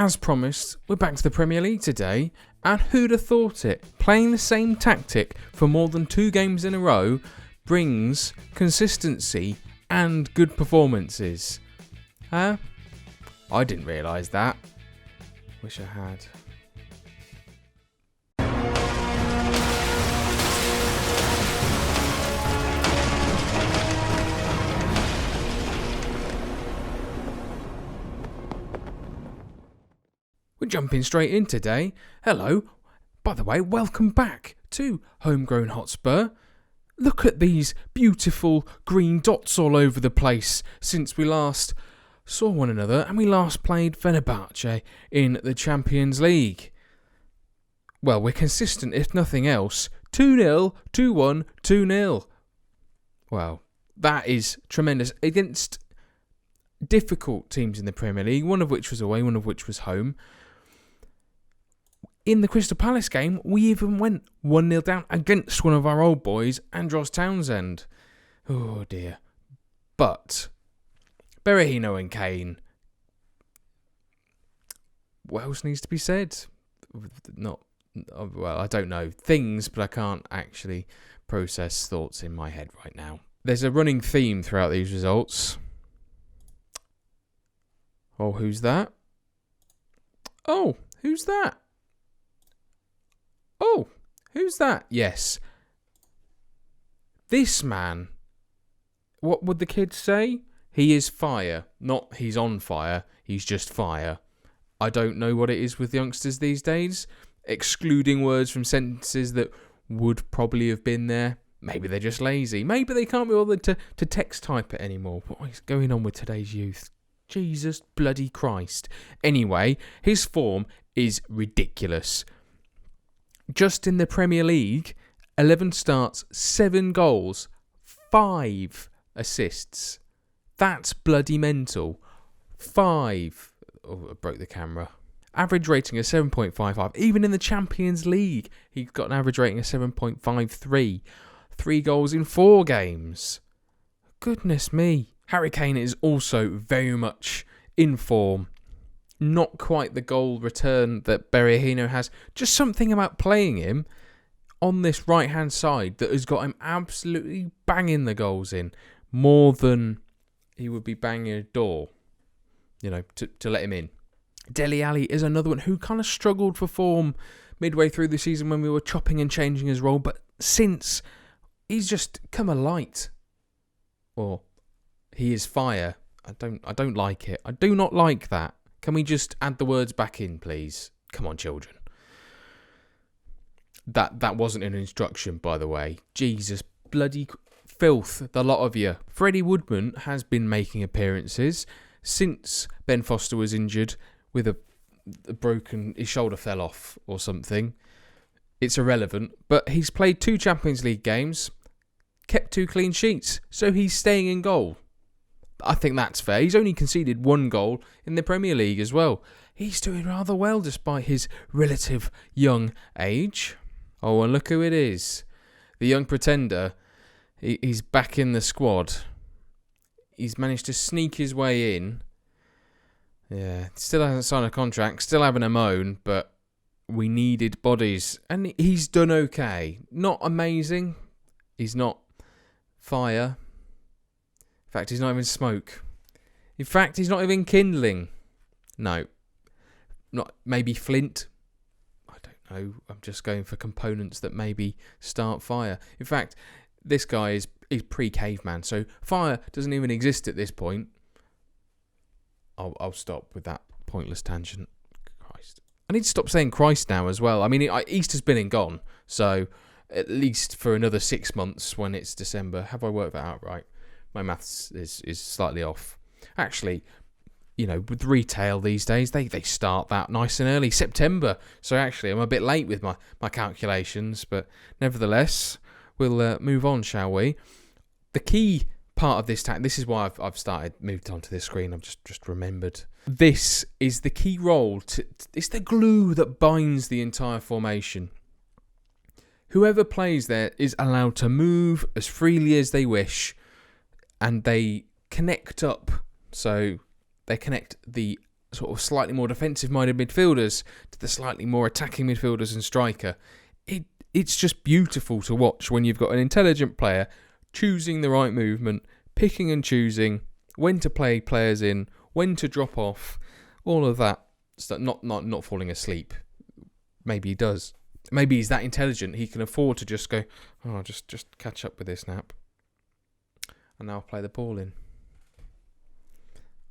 As promised, we're back to the Premier League today, and who'd have thought it? Playing the same tactic for more than 2 games in a row brings consistency and good performances. Huh? I didn't realise that. Wish I had. We're jumping straight in today. Hello. By the way, welcome back to Homegrown Hotspur. Look at these beautiful green dots all over the place since we last saw one another and we last played Fenerbahce in the Champions League. Well, we're consistent if nothing else. 2-0, 2-1, 2-0. Well, that is tremendous against difficult teams in the Premier League, one of which was away, one of which was home. In the Crystal Palace game, we even went 1-0 down against one of our old boys, Andros Townsend. Oh dear. But Berahino and Kane. What else needs to be said? I don't know. Things, but I can't actually process thoughts in my head right now. There's a running theme throughout these results. Oh, who's that? Oh, who's that? Oh, who's that? Yes. This man, what would the kids say? He is fire. Not he's on fire, he's just fire. I don't know what it is with youngsters these days, excluding words from sentences that would probably have been there. Maybe they're just lazy. Maybe they can't be bothered to text type it anymore. What is going on with today's youth? Jesus bloody Christ. Anyway, his form is ridiculous. Just in the Premier League, 11 starts, 7 goals, 5 assists. That's bloody mental. 5. Oh, I broke the camera. Average rating of 7.55. Even in the Champions League, he's got an average rating of 7.53. 3 goals in 4 games. Goodness me. Harry Kane is also very much in form. Not quite the goal return that Berahino has. Just something about playing him on this right-hand side that has got him absolutely banging the goals in. More than he would be banging a door, to let him in. Dele Alli is another one who kind of struggled for form midway through the season when we were chopping and changing his role. But since, he's just come alight. Or he is fire. I don't like it. I do not like that. Can we just add the words back in, please? Come on, children. That wasn't an instruction, by the way. Jesus bloody filth, the lot of you. Freddie Woodman has been making appearances since Ben Foster was injured with a broken... His shoulder fell off or something. It's irrelevant. But he's played 2 Champions League games, kept 2 clean sheets, so he's staying in goal. I think that's fair. He's only conceded 1 goal in the Premier League as well. He's doing rather well despite his relative young age. Oh, and look who it is. The young pretender. He's back in the squad. He's managed to sneak his way in. Yeah, still hasn't signed a contract. Still having a moan, but we needed bodies. And he's done okay. Not amazing. He's not fire. In fact, he's not even smoke. In fact, he's not even kindling. No. Not maybe flint. I don't know. I'm just going for components that maybe start fire. In fact, this guy is pre-caveman, so fire doesn't even exist at this point. I'll stop with that pointless tangent. Christ. I need to stop saying Christ now as well. I mean, Easter's been and gone, so at least for another 6 months when it's December. Have I worked that out right? My maths is slightly off. Actually, with retail these days, they start that nice and early, September. So actually, I'm a bit late with my calculations, but nevertheless, we'll move on, shall we? The key part of this this is why I've moved onto this screen. I've just remembered. This is the key role. It's the glue that binds the entire formation. Whoever plays there is allowed to move as freely as they wish. And they connect up. So they connect the sort of slightly more defensive-minded midfielders to the slightly more attacking midfielders and striker. It's just beautiful to watch when you've got an intelligent player choosing the right movement, picking and choosing when to play players in, when to drop off, all of that. So not falling asleep. Maybe he does. Maybe he's that intelligent he can afford to just go, oh, just catch up with this nap. And now I'll play the ball in.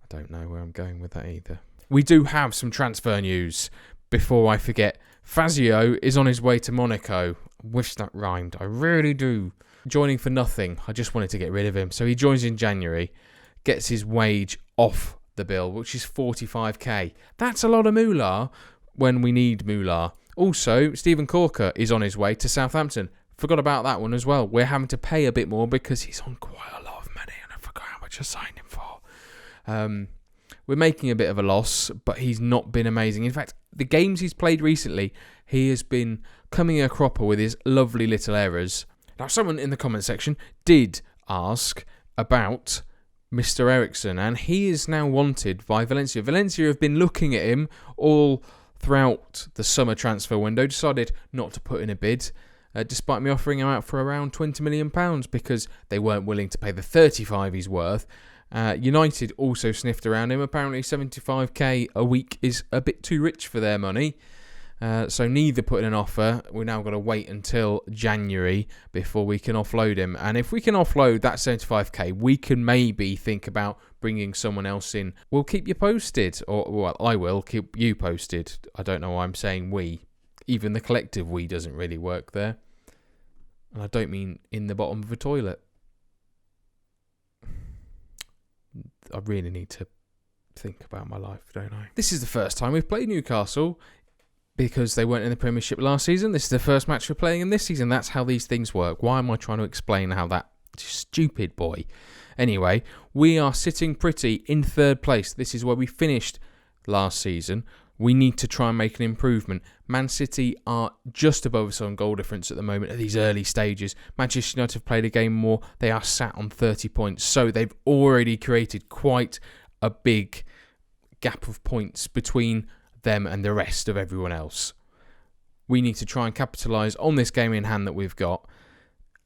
I don't know where I'm going with that either. We do have some transfer news. Before I forget, Fazio is on his way to Monaco. Wish that rhymed. I really do. Joining for nothing. I just wanted to get rid of him. So he joins in January, gets his wage off the bill, which is 45k. That's a lot of moolah when we need moolah. Also, Stephen Corker is on his way to Southampton. Forgot about that one as well. We're having to pay a bit more because he's on quite a lot of money, and I forgot how much I signed him for. We're making a bit of a loss, but he's not been amazing. In fact, the games he's played recently, he has been coming a cropper with his lovely little errors. Now, someone in the comment section did ask about Mr. Eriksson, and he is now wanted by Valencia. Valencia have been looking at him all throughout the summer transfer window, decided not to put in a bid, despite me offering him out for around £20 million because they weren't willing to pay the 35 he's worth. United also sniffed around him. Apparently 75k a week is a bit too rich for their money. So neither put in an offer. We've now got to wait until January before we can offload him. And if we can offload that 75k, we can maybe think about bringing someone else in. We'll keep you posted. Or, well, I will keep you posted. I don't know why I'm saying we. Even the collective we doesn't really work there. And I don't mean in the bottom of a toilet. I really need to think about my life, don't I? This is the first time we've played Newcastle because they weren't in the Premiership last season. This is the first match we're playing in this season. That's how these things work. Why am I trying to explain how that stupid boy? Anyway, we are sitting pretty in third place. This is where we finished last season. We need to try and make an improvement. Man City are just above us on goal difference at the moment at these early stages. Manchester United have played a game more. They are sat on 30 points. So they've already created quite a big gap of points between them and the rest of everyone else. We need to try and capitalise on this game in hand that we've got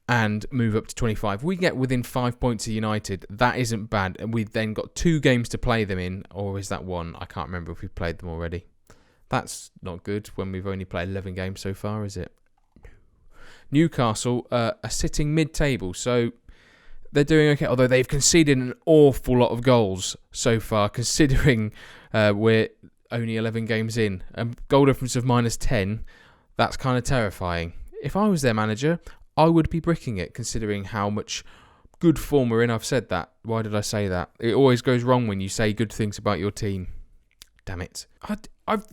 and move up to 25. We get within 5 points of United. That isn't bad. And we've then got 2 games to play them in. Or is that 1? I can't remember if we've played them already. That's not good when we've only played 11 games so far, is it? Newcastle are sitting mid-table, so they're doing okay. Although they've conceded an awful lot of goals so far, considering we're only 11 games in. A goal difference of -10, that's kind of terrifying. If I was their manager, I would be bricking it, considering how much good form we're in. I've said that. Why did I say that? It always goes wrong when you say good things about your team. Damn it. I've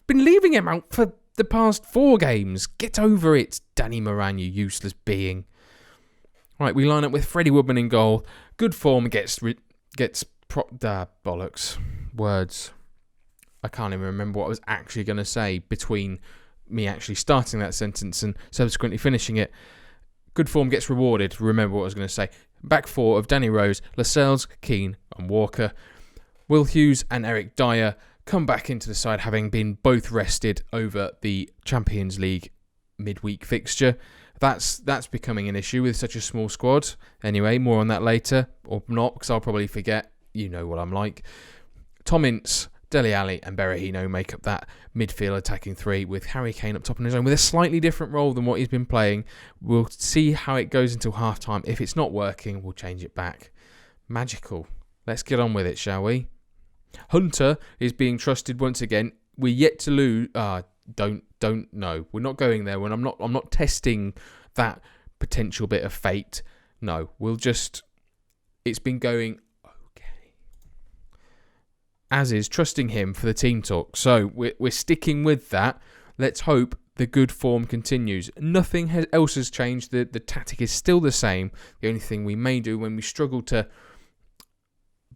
been leaving him out for the past 4 games. Get over it, Danny Moran, you useless being. Right, we line up with Freddie Woodman in goal. Good form gets bollocks. Words. I can't even remember what I was actually going to say between me actually starting that sentence and subsequently finishing it. Good form gets rewarded. Remember what I was going to say. Back 4 of Danny Rose, Lascelles, Keane and Walker. Will Hughes and Eric Dyer come back into the side, having been both rested over the Champions League midweek fixture. That's becoming an issue with such a small squad. Anyway, more on that later, or not, because I'll probably forget. You know what I'm like. Tom Ince, Dele Alli and Berahino make up that midfield attacking 3, with Harry Kane up top on his own with a slightly different role than what he's been playing. We'll see how it goes until half-time. If it's not working, we'll change it back. Magical. Let's get on with it, shall we? Hunter is being trusted once again. We're yet to lose. Don't know. We're not going there. I'm not testing that potential bit of fate. No, it's been going okay. As is trusting him for the team talk. So we're sticking with that. Let's hope the good form continues. Nothing else has changed. The tactic is still the same. The only thing we may do when we struggle to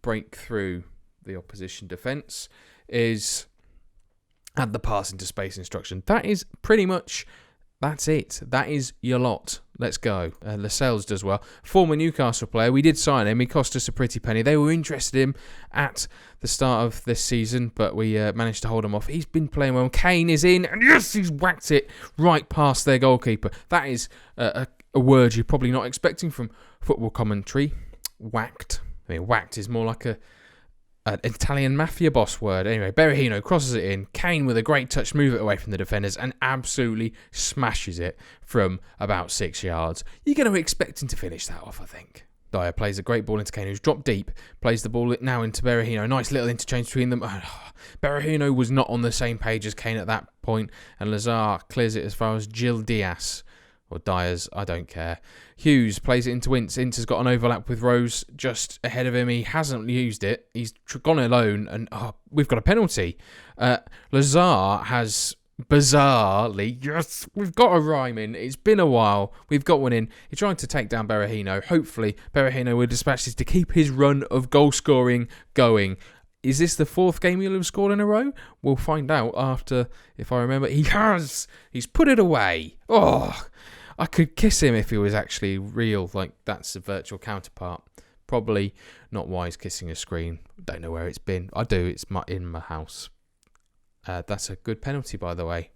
break through the opposition defence is add the pass into space instruction. That is pretty much That's it. That is your lot. Let's go. Lascelles does well. Former Newcastle player. We did sign him. He cost us a pretty penny. They were interested in him at the start of this season, but we managed to hold him off. He's been playing well. Kane is in, and yes, he's whacked it right past their goalkeeper. That is a word you're probably not expecting from football commentary. Whacked. I mean, whacked is more like an Italian mafia boss word. Anyway, Berahino crosses it in. Kane with a great touch, move it away from the defenders and absolutely smashes it from about 6 yards. You're going to expect him to finish that off, I think. Dyer plays a great ball into Kane, who's dropped deep. Plays the ball now into Berahino. Nice little interchange between them. Berahino was not on the same page as Kane at that point, and Lazar clears it as far as Gil Diaz. Or Dyers, I don't care. Hughes plays it into Ince. Ince has got an overlap with Rose just ahead of him. He hasn't used it. He's gone alone, and we've got a penalty. Lazar has bizarrely, yes, we've got a rhyme in. It's been a while. We've got one in. He's trying to take down Berahino. Hopefully, Berahino will dispatch this to keep his run of goal scoring going. Is this the 4th game he'll have scored in a row? We'll find out after, if I remember. He has. He's put it away. Oh, I could kiss him if he was actually real, like that's a virtual counterpart. Probably not wise kissing a screen. Don't know where it's been. I do, it's in my house. That's a good penalty, by the way.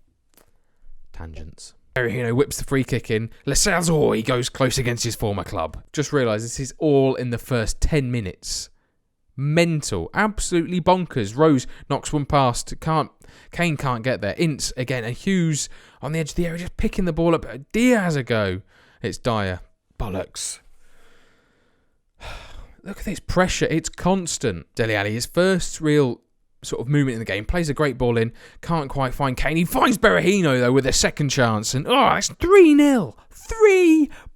Tangents. Berahino whips the free kick in. Lascelles, he goes close against his former club. Just realised this is all in the first 10 minutes. Mental. Absolutely bonkers. Rose knocks one past. Kane can't get there. Ince again. And Hughes on the edge of the area just picking the ball up. Diaz a go. It's Dyer. Bollocks. Look at this pressure. It's constant. Dele Alli, his first real sort of movement in the game. Plays a great ball in. Can't quite find Kane. He finds Berahino, though, with a second chance. And, it's 3-0.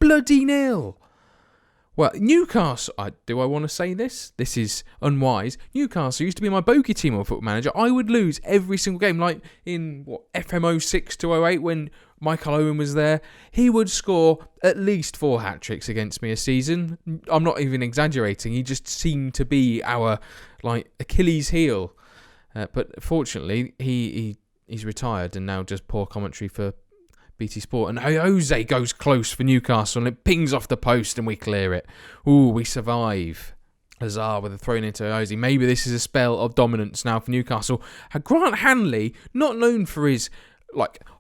3-0. Well, Newcastle, do I want to say this? This is unwise. Newcastle used to be my bogey team on Football Manager. I would lose every single game, like in FM 06 to 08 when Michael Owen was there. He would score at least 4 hat-tricks against me a season. I'm not even exaggerating. He just seemed to be our Achilles heel. But fortunately, he's retired and now just poor commentary for BT Sport, and Jose goes close for Newcastle and it pings off the post and we clear it. We survive. Lazar with a throw into Jose. Maybe this is a spell of dominance now for Newcastle. Grant Hanley, not known for his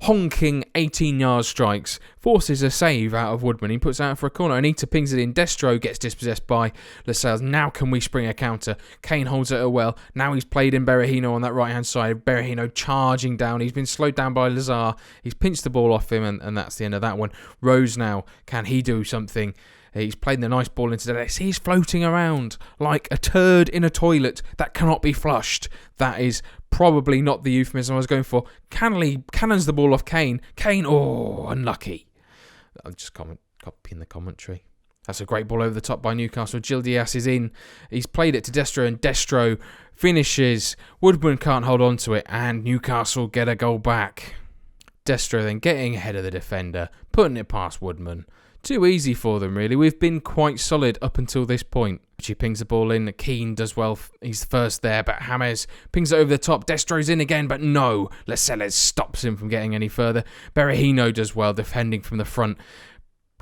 honking 18-yard strikes, forces a save out of Woodman. He puts it out for a corner. Anita pings it in. Destro gets dispossessed by Lascelles. Now can we spring a counter? Kane holds it well. Now he's played in Berahino on that right-hand side. Berahino charging down. He's been slowed down by Lazar. He's pinched the ball off him, and that's the end of that one. Rose now, can he do something? He's played the nice ball into the net. He's floating around like a turd in a toilet that cannot be flushed. That is probably not the euphemism I was going for. Cannons the ball off Kane. Kane, unlucky. I'm just copying the commentary. That's a great ball over the top by Newcastle. Gil Diaz is in. He's played it to Destro, and Destro finishes. Woodman can't hold on to it, and Newcastle get a goal back. Destro then getting ahead of the defender, putting it past Woodman. Too easy for them, really. We've been quite solid up until this point. She pings the ball in. Keane does well. He's first there, but James pings it over the top. Destro's in again, but no. Lascelles stops him from getting any further. Berahino does well, defending from the front.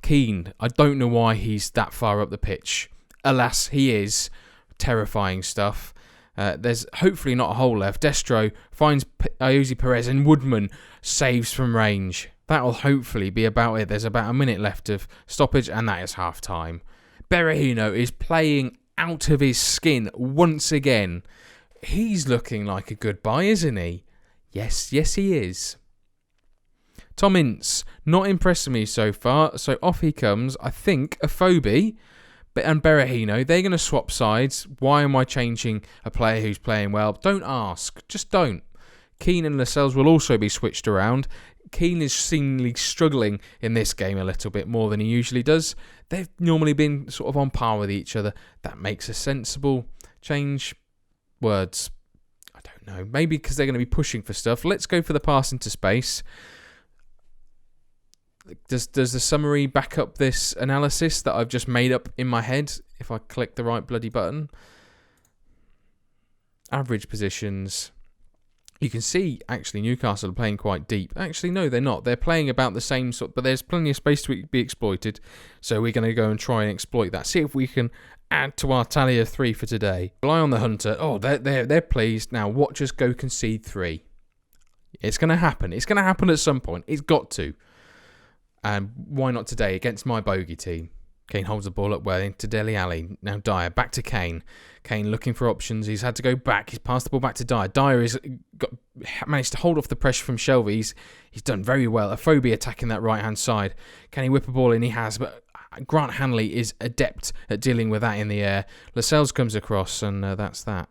Keane, I don't know why he's that far up the pitch. Alas, he is. Terrifying stuff. There's hopefully not a hole left. Destro finds Jose Perez, and Woodman saves from range. That'll hopefully be about it. There's about a minute left of stoppage, and that is half time. Berahino is playing out of his skin once again. He's looking like a good buy, isn't he? Yes, he is. Tom Ince, not impressing me so far, so off he comes. I think Afobe and Berahino, they're going to swap sides. Why am I changing a player who's playing well? Don't ask. Just don't. Keane and Lascelles will also be switched around. Keane is seemingly struggling in this game a little bit more than he usually does. They've normally been sort of on par with each other. That makes a sensible change. Words. I don't know. Maybe because they're going to be pushing for stuff. Let's go for the pass into space. Does the summary back up this analysis that I've just made up in my head if I click the right bloody button? Average positions. You can see, actually, Newcastle are playing quite deep. Actually, no, they're not. They're playing about the same sort, but there's plenty of space to be exploited. So we're going to go and try and exploit that. See if we can add to our tally of 3 for today. Rely on the Hunter. Oh, they're pleased. Now watch us go concede 3. It's going to happen. It's going to happen at some point. It's got to. And why not today against my Bogey team? Kane holds the ball up well to Dele Alli. Now Dyer back to Kane. Kane looking for options. He's had to go back. He's passed the ball back to Dyer. Dyer has managed to hold off the pressure from Shelvey. He's done very well. Afobe attacking that right hand side. Can he whip a ball in? He has, but Grant Hanley is adept at dealing with that in the air. Lascelles comes across, and that's that.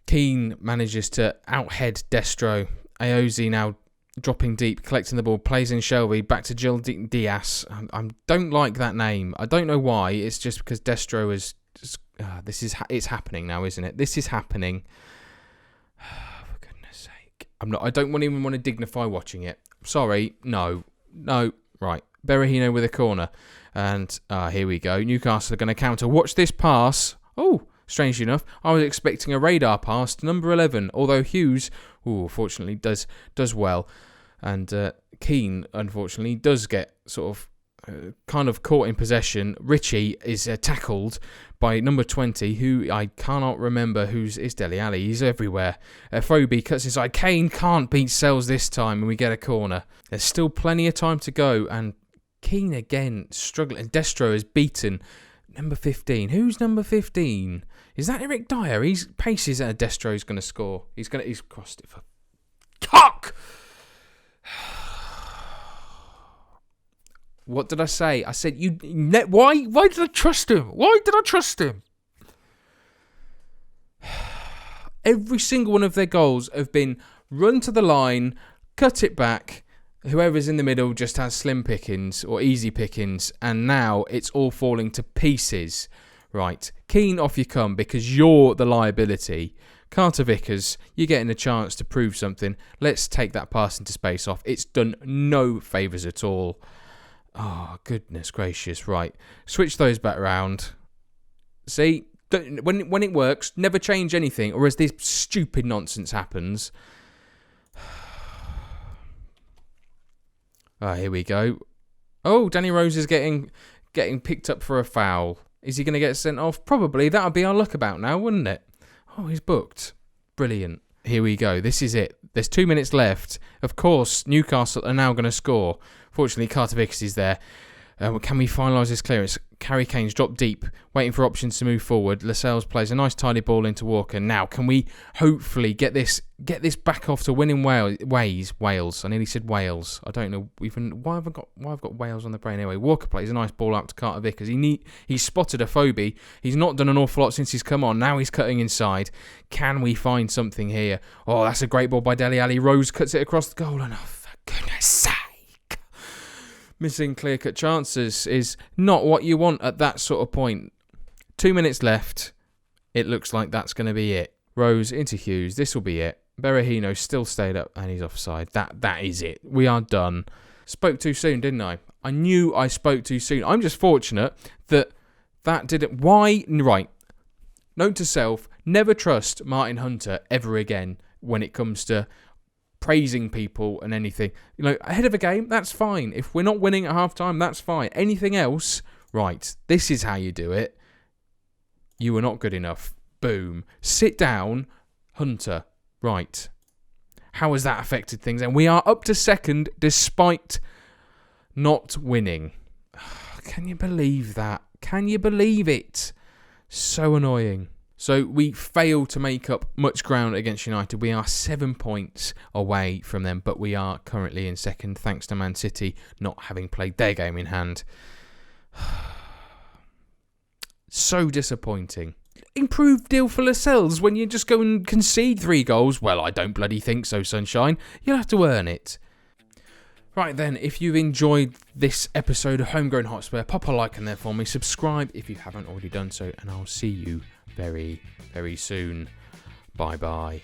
Keane manages to outhead Destro. Aozi now dropping deep, collecting the ball, plays in Shelvey, back to Gil Diaz. I don't like that name. I don't know why. It's just because Destro is... it's happening now, isn't it? This is happening. For goodness sake. I don't even want to dignify watching it. Sorry. No. Right. Berahino with a corner. And here we go. Newcastle are going to counter. Watch this pass. Oh, strangely enough, I was expecting a radar pass to number 11, although Hughes, fortunately, does well. And Keane, unfortunately, does get sort of kind of caught in possession. Ritchie is tackled by number 20, who I cannot remember who's is Dele Alli. He's everywhere. Afobe cuts inside. Kane can't beat Sells this time, and we get a corner. There's still plenty of time to go, and Keane again struggling. Destro is beaten. Number 15. Who's number 15? Is that Eric Dyer? He's paces at Destro's going to score. He's crossed it for cock. What did I say? I said why did I trust him? Why did I trust him? Every single one of their goals have been run to the line, cut it back. Whoever's in the middle just has slim pickings or easy pickings, and now it's all falling to pieces. Right, Keane, off you come because you're the liability. Carter Vickers, you're getting a chance to prove something. Let's take that pass into space off. It's done no favours at all. Oh, goodness gracious. Right, switch those back round. See, when it works, never change anything, or as this stupid nonsense happens... here we go. Oh, Danny Rose is getting picked up for a foul. Is he going to get sent off? Probably. That would be our luck about now, wouldn't it? Oh, he's booked. Brilliant. Here we go. This is it. There's 2 minutes left. Of course, Newcastle are now going to score. Fortunately, Carter Vickers is there. Can we finalise this clearance? Harry Kane's dropped deep, waiting for options to move forward. Lascelles plays a nice tidy ball into Walker. Now, can we hopefully get this back off to winning Wales? I nearly said Wales. I don't know even why I've got Wales on the brain anyway. Walker plays a nice ball out to Carter Vickers. He's spotted Afobe. He's not done an awful lot since he's come on. Now he's cutting inside. Can we find something here? Oh, that's a great ball by Dele Alli. Rose cuts it across the goal. And for goodness sake. Missing clear-cut chances is not what you want at that sort of point. 2 minutes left. It looks like that's going to be it. Rose into Hughes. This will be it. Berahino still stayed up and he's offside. That is it. We are done. Spoke too soon, didn't I? I knew I spoke too soon. I'm just fortunate that didn't... Why? Right. Note to self, never trust Martin Hunter ever again when it comes to... praising people and anything. Ahead of a game, that's fine. If we're not winning at half-time, that's fine. Anything else, right, this is how you do it. You were not good enough. Boom. Sit down, Hunter. Right. How has that affected things? And we are up to second despite not winning. Can you believe that? Can you believe it? So annoying. So we failed to make up much ground against United. We are 7 points away from them, but we are currently in second thanks to Man City not having played their game in hand. So disappointing. Improved deal for Lascelles when you just go and concede 3 goals. Well, I don't bloody think so, sunshine. You'll have to earn it. Right then, if you've enjoyed this episode of Homegrown Hotspur, pop a like in there for me. Subscribe if you haven't already done so, and I'll see you very, very soon. Bye-bye.